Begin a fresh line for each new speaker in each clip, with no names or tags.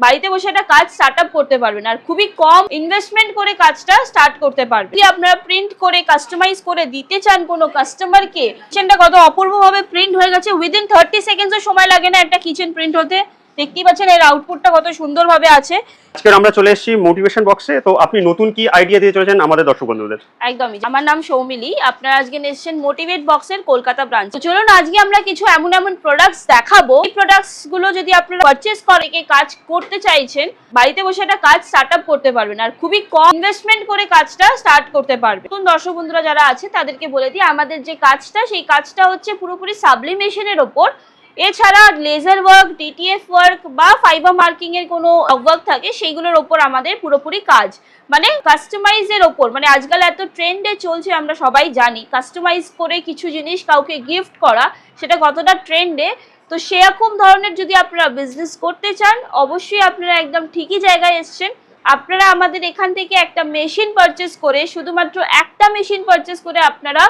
বাড়িতে বসে একটা কাজ স্টার্ট আপ করতে পারবেন আর খুবই কম ইনভেস্টমেন্ট করে কাজটা স্টার্ট করতে পারবেন। যদি আপনারা প্রিন্ট করে কাস্টমাইজ করে দিতে চান কোনো কাস্টমারকে, কিচেনটা কত অপূর্বভাবে প্রিন্ট হয়ে গেছে, উইদিন 30 সেকেন্ডসও সময় লাগে না একটা কিচেন প্রিন্ট হতে। দেখতেই পাচ্ছেন এর আউটপুটটা কত সুন্দরভাবে আছে।
আজকে আমরা চলে এসেছি মোটিভেশন বক্সে। তো আপনি নতুন কি আইডিয়া দিয়ে চলেছেন আমাদের দর্শক বন্ধুদের?
একদমই, আমার নাম সৌমিলি, আপনারা আজকে এসেছেন মোটিভেট বক্সের কলকাতা ব্রাঞ্চ। তো চলুন আজকে আমরা কিছু এমন এমন প্রোডাক্টস দেখাবো, এই প্রোডাক্টস গুলো যদি আপনারা পারচেজ করে কাজ করতে চাইছেন, বাড়িতে বসে একটা কাজ স্টার্ট আপ করতে পারবেন আর খুবই কম ইনভেস্টমেন্ট করে কাজটা স্টার্ট করতে পারবেন। নতুন দর্শক বন্ধুরা যারা আছে তাদেরকে বলে দিই, আমাদের যে কাজটা সেই কাজটা হচ্ছে পুরোপুরি সাবলিমেশনের ওপর। এছাড়া লেজার ওয়ার্ক, ডিটিএফ ওয়ার্ক বা ফাইবার মার্কিং এর কোনো ওয়ার্ক থাকে সেইগুলোর ওপর আমাদের পুরোপুরি কাজ, মানে কাস্টমাইজের ওপর। মানে আজকাল এত ট্রেন্ডে চলছে, আমরা সবাই জানি কাস্টমাইজ করে কিছু জিনিস কাউকে গিফট করা সেটা কতটা ট্রেন্ডে। তো সেরকম ধরনের যদি আপনারা বিজনেস করতে চান, অবশ্যই আপনারা একদম ঠিকই জায়গায় এসছেন। আপনারা আমাদের এখান থেকে একটা মেশিন পারচেস করে, শুধুমাত্র একটা মেশিন পারচেস করে আপনারা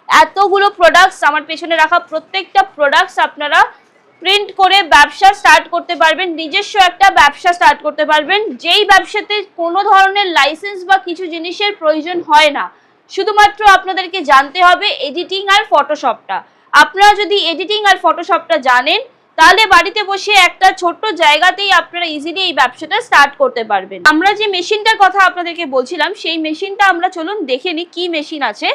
এতগুলো প্রোডাক্টস, আমার পেছনে রাখা প্রত্যেকটা প্রোডাক্টস আপনারা প্রিন্ট করে ব্যবসা স্টার্ট করতে পারবেন, নিজস্ব একটা ব্যবসা স্টার্ট করতে পারবেন, যেই ব্যবসাতে কোনো ধরনের লাইসেন্স বা কিছু জিনিসের প্রয়োজন হয় না। শুধুমাত্র আপনাদেরকে জানতে হবে এডিটিং আর ফটোশপটা। আপনারা যদি এডিটিং আর ফটোশপটা জানেন, তাহলে বাড়িতে বসে একটা ছোট্ট জায়গাতেই আপনারা ইজিলি এই ব্যবসাটা স্টার্ট করতে পারবেন। আমরা যে মেশিনটার কথা আপনাদেরকে বলছিলাম, সেই মেশিনটা আমরা চলুন দেখে নিই কি মেশিন আছে।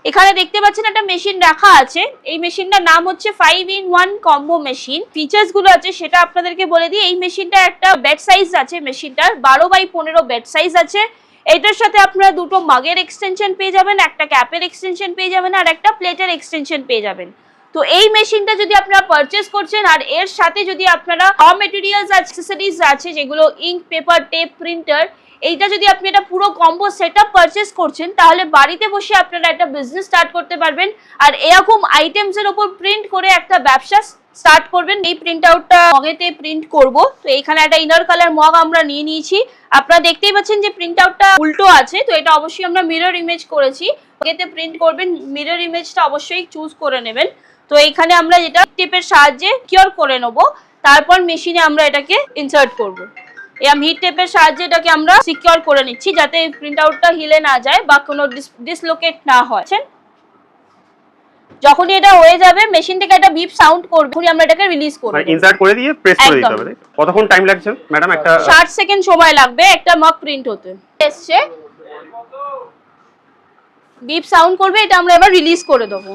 এখানে দেখতে পাচ্ছেন একটা মেশিন রাখা আছে, এই মেশিনটার নাম হচ্ছে 5-in-1 কম্বো মেশিন। ফিচার্স গুলো আছে সেটা আপনাদেরকে বলে দিই। এই মেশিনটা একটা বেড সাইজ আছে, মেশিনটার 12x15 বেড সাইজ আছে। এটার সাথে আপনারা দুটো মাগের এক্সটেনশন পেয়ে যাবেন, একটা ক্যাপের এক্সটেনশন পেয়ে যাবেন আর একটা প্লেটের এক্সটেনশন পেয়ে যাবেন। তো এই মেশিনটা যদি আপনারা পারচেস করছেন আর এর সাথে যদি আপনারা র মেটেরিয়ালস আর অ্যাক্সেসরিজ আছে যেগুলো ইঙ্ক, পেপার, টেপ, প্রিন্টার, এইটা যদি আপনি এটা পুরো কম্বো সেটআপ পারচেস করছেন, তাহলে বাড়িতে বসে আপনারা একটা বিজনেস স্টার্ট করতে পারবেন আর এরকম আইটেমসের উপর প্রিন্ট করে একটা ব্যবসা স্টার্ট করবেন। এই প্রিন্ট আউটটা মগেতে প্রিন্ট করব। তো এখানে একটা ইনার কালার মগ আমরা নিয়ে নিয়েছি। আপনারা দেখতেই পাচ্ছেন যে প্রিন্ট আউটটা উল্টো আছে, তো এটা অবশ্যই আমরা মিরর ইমেজ করেছি। মগেতে প্রিন্ট করবেন, মিরর ইমেজটা অবশ্যই চুজ করে নেবেন। তো এখানে আমরা যেটা টেপের সাহায্যে কিওর করে নেব, তারপর মেশিনে আমরা এটাকে ইনসার্ট করব। এই হিট টেপের সাহায্যে এটাকে আমরা সিকিউর করে নিচ্ছি যাতে প্রিন্ট আউটটা হিলে না যায় বা কোনো ডিসলোকেট না হয়। যখনই এটা হয়ে যাবে মেশিন থেকে একটা বিপ সাউন্ড করবে, তখনই আমরা এটাকে রিলিজ করব।
মানে ইনসার্ট করে দিয়ে প্রেস করে দিতে হবে। কতক্ষণ টাইম লাগছে ম্যাডাম? একটা
60 সেকেন্ড সময় লাগবে একটা মগ প্রিন্ট হতে। এসছে, বিপ সাউন্ড করবে, এটা আমরা এবার রিলিজ করে দেব।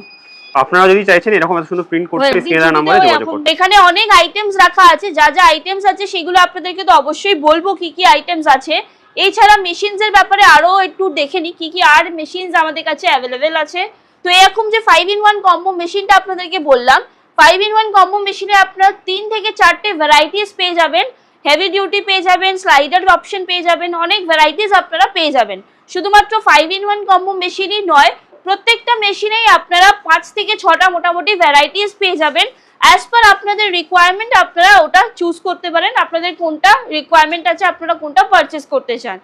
আপনারা যদি চাইছেন এরকম এত সুন্দর প্রিন্ট করতে, স্ক্রিনের নম্বরে যোগাযোগ করুন।
এখানে অনেক আইটেমস রাখা আছে, যা যা আইটেমস আছে সেগুলো আপনাদেরকে তো অবশ্যই বলবো কি কি আইটেমস আছে। এছাড়া মেশিনস এর ব্যাপারে আরো একটু দেখে নি কি কি আর মেশিনস আমাদের কাছে অ্যাভেলেবেল আছে। তো এরকম যে 5-in-1 কম্বো মেশিনটা আপনাদেরকে বললাম, 5-in-1 কম্বো মেশিনে আপনারা 3 থেকে 4টে ভ্যারাইটিস পেয়ে যাবেন। হেভি ডিউটি পেয়ে যাবেন, স্লাইডার অপশন পেয়ে যাবেন, অনেক ভ্যারাইটিস আপনারা পেয়ে যাবেন। শুধুমাত্র 5-in-1 কম্বো মেশিনই নয়, প্রত্যেকটা মেশিনেই আপনারা 5 থেকে 6টা মোটামুটি ভ্যারাইটিস পেয়ে যাবেন। অ্যাজ পার আপনাদের রিকোয়ারমেন্ট আপনারা ওটা চুজ করতে পারেন, আপনাদের কোনটা রিকোয়ারমেন্ট আছে, আপনারা কোনটা পারচেস করতে চান।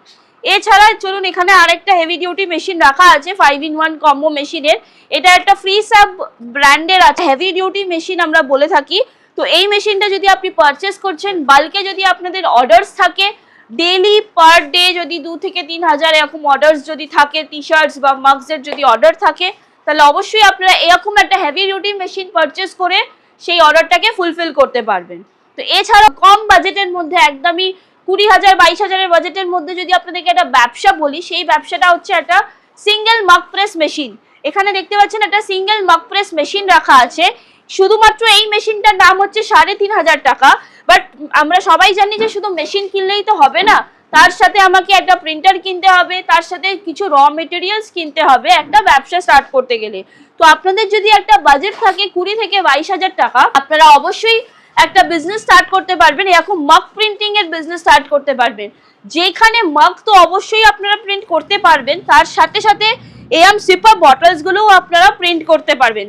এছাড়া চলুন এখানে আরেকটা হেভি ডিউটি মেশিন রাখা আছে 5-in-1 কম্বো মেশিনের। এটা একটা ফ্রি সাব ব্র্যান্ডের আছে, হেভি ডিউটি মেশিন আমরা বলে থাকি। তো এই মেশিনটা যদি আপনি পারচেস করছেন, বাল্কে যদি আপনাদের অর্ডারস থাকে, ডেইলি পার ডে যদি 2 থেকে 3 হাজার এরকম অর্ডারস যদি থাকে, টি শার্টস বা মাগসের যদি অর্ডার থাকে, তাহলে অবশ্যই আপনারা এরকম একটা হেভি ডিউটি মেশিন পারচেস করে সেই অর্ডারটাকে ফুলফিল করতে পারবেন। তো এছাড়া কম বাজেটের মধ্যে, একদমই 20,000 22,000 বাজেটের মধ্যে যদি আপনাদেরকে একটা ব্যবসা বলি, সেই ব্যবসাটা হচ্ছে একটা সিঙ্গেল মগ প্রেস মেশিন। এখানে দেখতে পাচ্ছেন একটা সিঙ্গেল মগ প্রেস মেশিন রাখা আছে। শুধুমাত্র এই মেশিনটার দাম হচ্ছে 3,500 টাকা। বাট আমরা সবাই জানি যে শুধু মেশিন কিনলেই তো হবে না, তার সাথে আমাকে একটা প্রিন্টার কিনতে হবে, তার সাথে কিছু র মেটেরিয়ালস কিনতে হবে একটা ব্যবসা স্টার্ট করতে গেলে। তো আপনাদের যদি একটা বাজেট থাকে 20 থেকে 22,000 টাকা, আপনারা অবশ্যই একটা বিজনেস স্টার্ট করতে পারবেন, এরকম মগ প্রিন্টিং এর বিজনেস স্টার্ট করতে পারবেন। যেখানে মগ তো অবশ্যই আপনারা প্রিন্ট করতে পারবেন, তার সাথে সাথে সিপার বটলস গুলোও আপনারা প্রিন্ট করতে পারবেন।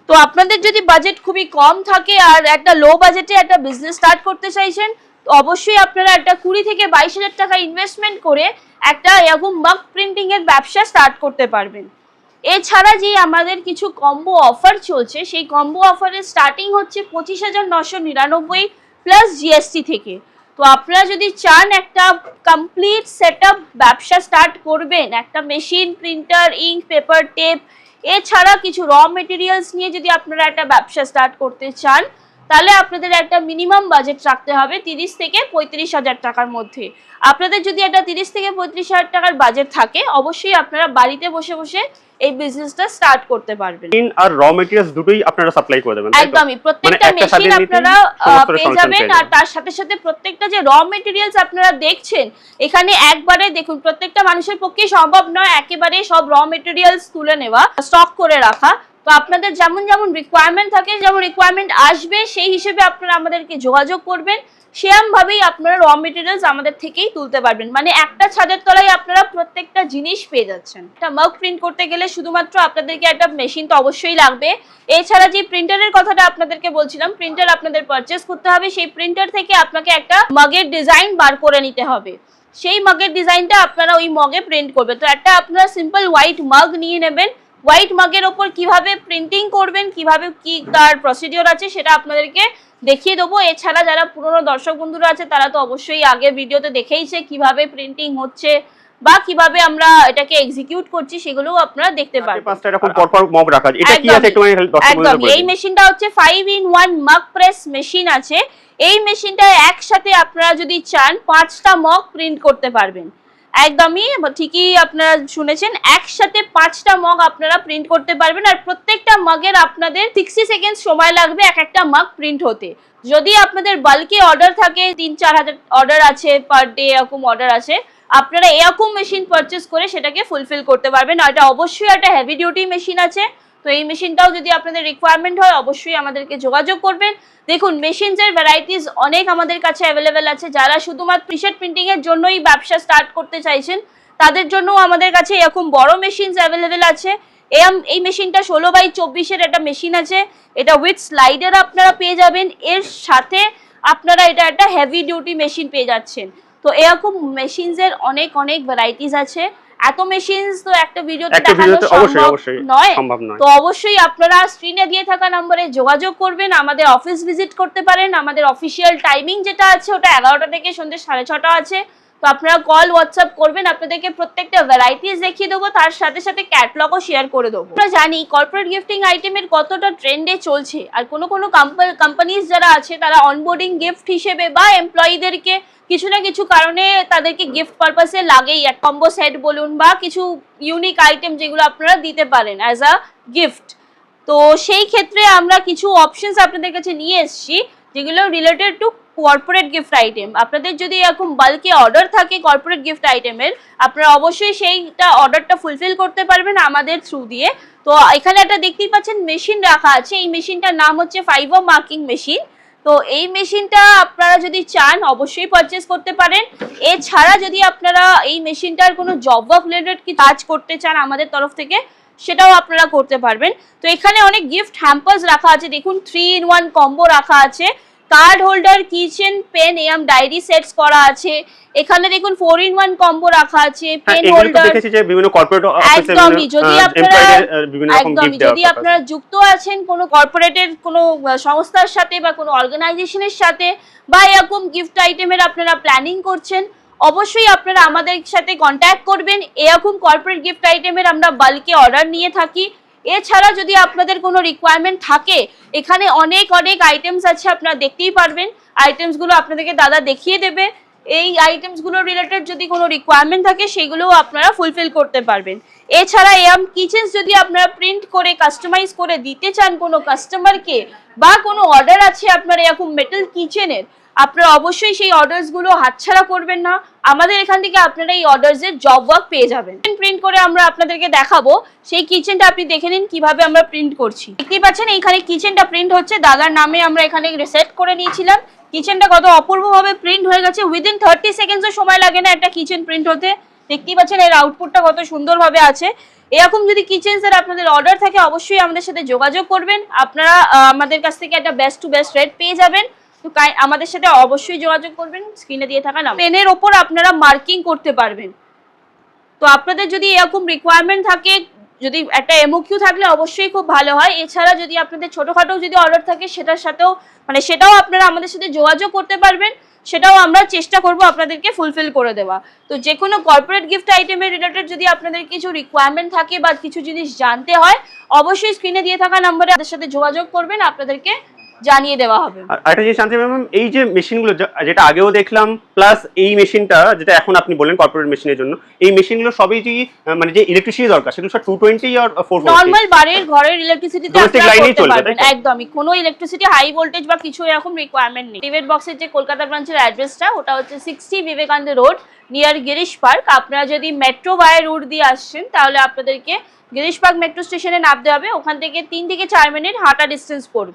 তো আপনাদের যদি বাজেট খুবই কম থাকে আর একটা লো বাজেটে একটা বিজনেস স্টার্ট করতে চাইছেন, তো অবশ্যই আপনারা একটা 20 থেকে 22,000 টাকা ইনভেস্টমেন্ট করে একটা এরকম মগ প্রিন্টিং এর ব্যবসা স্টার্ট করতে পারবেন। এছাড়া যে আমাদের কিছু কম্বো অফার চলছে, সেই কম্বো অফারের স্টার্টিং হচ্ছে 25,999 প্লাস জিএসটি থেকে। তো আপনারা যদি চান একটা কমপ্লিট সেটআপ ব্যবসা স্টার্ট করবেন, একটা machine, printer, ink, paper, tape, এছাড়া কিছু র মেটেরিয়ালস নিয়ে যদি আপনারা একটা ব্যবসা স্টার্ট করতে চান, তাহলে আপনাদের একটা মিনিমাম বাজেট রাখতে হবে 30 থেকে 35,000 টাকার মধ্যে। আপনাদের যদি একটা 30 থেকে 35,000 টাকার বাজেট থাকে, অবশ্যই আপনারা বাড়িতে বসে বসে এই বিজনেসটা স্টার্ট করতে পারবেন।
মেশিন আর র মেটেরিয়ালস দুটোই আপনারা সাপ্লাই করে দেবেন?
একদমই, প্রত্যেকটা মেশিন আপনারা পেয়ে যাবেন। আর তার সাথে সাথে প্রত্যেকটা যে র মেটেরিয়ালস আপনারা দেখছেন এখানে, একবারে দেখুন, প্রত্যেকটা মানুষের পক্ষে সম্ভব নয় একেবারে সব র মেটেরিয়ালস তুলে নেওয়া, স্টক করে রাখা। তো আপনাদের যেমন যেমন রিকোয়ারমেন্ট থাকে, যেমন রিকোয়ারমেন্ট আসবে, সেই হিসেবে আপনারা আমাদেরকে যোগাযোগ করবেন। সেরকম ভাবেই আপনারা র মেটেরিয়ালস আমাদের থেকেই তুলতে পারবেন। মানে একটা ছাদের তলায় আপনারা প্রত্যেকটা জিনিস পেয়ে যাচ্ছেন। একটা মাগ প্রিন্ট করতে গেলে শুধুমাত্র আপনাদেরকে একটা মেশিন তো অবশ্যই লাগবে। এছাড়া যে প্রিন্টারের কথাটা আপনাদেরকে বলছিলাম, প্রিন্টার আপনাদের পারচেস করতে হবে। সেই প্রিন্টার থেকে আপনাকে একটা মাগের ডিজাইন বার করে নিতে হবে। সেই মাগের ডিজাইনটা আপনারা ওই মগে প্রিন্ট করবে। তো একটা আপনারা সিম্পল হোয়াইট মাগ নিয়ে নেবেন। হোয়াইট মাগের ওপর কিভাবে প্রিন্টিং করবেন, কিভাবে কি তার প্রসিডিওর আছে, সেটা আপনাদেরকে দেখিয়ে দেবো। এছাড়া যারা পুরনো দর্শক বন্ধুরা আছে তারা তো অবশ্যই আগের ভিডিওতে দেখেইছে কিভাবে প্রিন্টিং হচ্ছে বা কিভাবে আমরা এটাকে এক্সিকিউট করছি, সেগুলোও আপনারা দেখতে পারবেন।
পাঁচটা এরকম পরপর মগ রাখা আছে, এটা কি আছে একটু দর্শক বন্ধুদের বলুন।
এই মেশিনটা হচ্ছে 5-in-1 মাগ প্রেস মেশিন আছে। এই মেশিনটা একসাথে আপনারা যদি চান 5টা মগ প্রিন্ট করতে পারবেন। একদমই ঠিকই আপনারা শুনেছেন, একসাথে 5টা মগ আপনারা প্রিন্ট করতে পারবেন। আর প্রত্যেকটা মগের আপনাদের 60 সেকেন্ড সময় লাগবে এক একটা মগ প্রিন্ট হতে। যদি আপনাদের বাল্কে অর্ডার থাকে, 3-4 হাজার অর্ডার আছে পার ডে, এরকম অর্ডার আছে, আপনারা এরকম মেশিন পারচেস করে সেটাকে ফুলফিল করতে পারবেন। আর এটা অবশ্যই একটা হেভি ডিউটি মেশিন আছে। তো এই মেশিনটাও যদি আপনাদের রিকোয়ারমেন্ট হয়, অবশ্যই আমাদেরকে যোগাযোগ করবেন। দেখুন, মেশিনসের ভ্যারাইটিস অনেক আমাদের কাছে অ্যাভেলেবেল আছে। যারা শুধুমাত্র টি-শার্ট প্রিন্টিং এর জন্যই ব্যবসা স্টার্ট করতে চাইছেন, তাদের জন্য আমাদের কাছে এরকম বড় মেশিনস অ্যাভেলেবেল আছে। এই মেশিনটা 16x24 একটা মেশিন আছে। এটা উইথ স্লাইডার আপনারা পেয়ে যাবেন। এর সাথে আপনারা এটা একটা হেভি ডিউটি মেশিন পেয়ে যাচ্ছেন। তো এরকম মেশিনসের অনেক অনেক ভ্যারাইটিস আছে। এত মেশিনস তো একটা ভিডিওতে দেখানো সম্ভব নয়। তো অবশ্যই আপনারা স্ক্রিনে দিয়ে থাকা নম্বরে যোগাযোগ করবেন। আমাদের অফিস ভিজিট করতে পারেন। আমাদের অফিসিয়াল টাইমিং যেটা আছে ওটা 11টা থেকে সন্ধ্যে 6:30 আছে। তো আপনারা কল হোয়াটসঅ্যাপ করবেন, আপনাদেরকে প্রত্যেকটা ভ্যারাইটিস দেখিয়ে দেবো, তার সাথে সাথে ক্যাটালগও শেয়ার করে দেবো। আমরা জানি কর্পোরেট গিফটিং আইটেমের কতটা ট্রেন্ডে চলছে। আর কোনো কোম্পানিজ যারা আছে তারা অনবোর্ডিং গিফট হিসেবে বা এমপ্লয়ীদেরকে কিছু না কিছু কারণে তাদেরকে গিফট পারপাসে লাগেই, এক কম্বো সেট বলুন বা কিছু ইউনিক আইটেম যেগুলো আপনারা দিতে পারেন অ্যাজ আ গিফট। তো সেই ক্ষেত্রে আমরা কিছু অপশনস আপনাদের কাছে নিয়ে এসেছি যেগুলো related to corporate gift item. আপনাদের যদি এরকম বাল্কে অর্ডার থাকে কর্পোরেট গিফট আইটেমের, আপনারা অবশ্যই সেইটা অর্ডারটা ফুলফিল করতে পারবেন আমাদের থ্রু দিয়ে। তো এখানে একটা দেখতেই পাচ্ছেন মেশিন রাখা আছে। এই মেশিনটার নাম হচ্ছে ফাইবার মার্কিং মেশিন। তো এই মেশিনটা আপনারা যদি চান অবশ্যই পারচেস করতে পারেন। এছাড়া যদি আপনারা এই মেশিনটার কোনো জব ওয়ার্ক রিলেটেড কি কাজ করতে চান আমাদের তরফ থেকে, সেটাও আপনারা করতে পারবেন। তো এখানে অনেক গিফট হ্যাম্পার্স রাখা আছে। দেখুন 3-in-1 কম্বো রাখা আছে। কার্ড হোল্ডার, কিচেন, পেন, এম ডায়েরি সেটস করা আছে। এখানে দেখুন 4-in-1 কম্বো রাখা আছে। পেন হোল্ডার
দেখেছি যে বিভিন্ন কর্পোরেট অফিসে
একদমই, যদি আপনারা
বিভিন্ন রকম গিফট দেওয়া,
যদি আপনারা যুক্ত আছেন কোনো কর্পোরেটের কোনো সংস্থার সাথে বা কোনো অর্গানাইজেশনের সাথে, বা এরকম গিফট আইটেমের আপনারা প্ল্যানিং করছেন, অবশ্যই আপনারা আমাদের সাথে কন্ট্যাক্ট করবেন। এরকম কর্পোরেট গিফট আইটেমের আমরা বাল্কে অর্ডার নিয়ে থাকি। এছাড়া যদি আপনাদের কোনো রিকোয়ারমেন্ট থাকে, এখানে অনেক অনেক আইটেমস আছে, আপনারা দেখতেই পারবেন। আইটেমসগুলো আপনাদেরকে দাদা দেখিয়ে দেবে। এই আইটেমসগুলো রিলেটেড যদি কোনো রিকোয়ারমেন্ট থাকে সেগুলোও আপনারা ফুলফিল করতে পারবেন। এছাড়া এম কিচেনস যদি আপনারা প্রিন্ট করে কাস্টমাইজ করে দিতে চান কোনো কাস্টমারকে, বা কোনো অর্ডার আছে আপনার এরকম মেটাল কিচেনের, আপনারা অবশ্যই সেই অর্ডারসগুলো হাতছাড়া করবেন না। আমাদের এখান থেকে আপনারা এই অর্ডারসের জব ওয়ার্ক পেয়ে যাবেন। প্রিন্ট করে আমরা আপনাদেরকে দেখাবো। সেই কিচেনটা আপনি দেখে নিন কিভাবে আমরা প্রিন্ট করছি। দেখতেই পাচ্ছেন এইখানে কিচেনটা প্রিন্ট হচ্ছে। দাদার নামে আমরা এখানে সেট করে নিয়েছিলাম। কিচেনটা কত অপূর্বভাবে প্রিন্ট হয়ে গেছে। উইদিন 30 সেকেন্ডসও সময় লাগে না একটা কিচেন প্রিন্ট হতে। দেখতেই পাচ্ছেন এর আউটপুটটা কত সুন্দরভাবে আছে। এরকম যদি কিচেনসের আপনাদের অর্ডার থাকে, অবশ্যই আমাদের সাথে যোগাযোগ করবেন। আপনারা আমাদের কাছ থেকে একটা বেস্ট টু বেস্ট রেট পেয়ে যাবেন। তো আমাদের সাথে অবশ্যই যোগাযোগ করবেন। স্ক্রিনে দিয়ে থাকা নাম্বার, পেনের ওপর আপনারা মার্কিং করতে পারবেন। তো আপনাদের যদি এরকম রিকোয়ারমেন্ট থাকে যদি একটা এমওকিউ থাকলে অবশ্যই খুব ভালো হয়। এছাড়া যদি আপনাদের ছোটখাটো যদি অর্ডার থাকে সেটার সাথেও মানে সেটাও আপনারা আমাদের সাথে যোগাযোগ করতে পারবেন, সেটাও আমরা চেষ্টা করব আপনাদেরকে ফুলফিল করে দেওয়া। তো যে কোনো কর্পোরেট গিফট আইটেমের রিলেটেড যদি আপনাদের কিছু রিকোয়ারমেন্ট থাকে বা কিছু জিনিস জানতে হয়, অবশ্যই স্ক্রিনে দিয়ে থাকা নম্বরে আমাদের সাথে যোগাযোগ করবেন, আপনাদেরকে জানিয়ে দেওয়া হবে।
আর একটা জিনিস জানতে ম্যাম, এই যে মেশিনগুলো যেটা আগেও দেখলাম প্লাস এই মেশিনটা যেটা এখন আপনি বললেন কর্পোরেট মেশিনের জন্য, এই মেশিনগুলো সবই যে মানে যে ইলেকট্রিসিটি দরকার সেগুলো সব 220 আর 440
নরমাল বাড়ির ঘরের ইলেকট্রিসিটিতে
Domestic
আপনারা
লাইনেই
করতে
চলবে,
পারবেন
তাই তো?
একদমই। কোনো ইলেকট্রিসিটি হাই ভোল্টেজ বা কিছু এরকম রিকোয়ারমেন্ট নেই। মোটিভেট বক্সের যে কলকাতা ব্রাঞ্চের অ্যাড্রেসটা ওটা হচ্ছে 60 Vivekananda road near Girish park. আপনারা যদি মেট্রো বাই রুট দিয়ে আসছেন তাহলে আপনাদেরকে গিরিশ পার্ক মেট্রো স্টেশনে নামতে হবে, ওখান থেকে 3 থেকে 4 মিনিট হাঁটা ডিস্টেন্স পড়বে।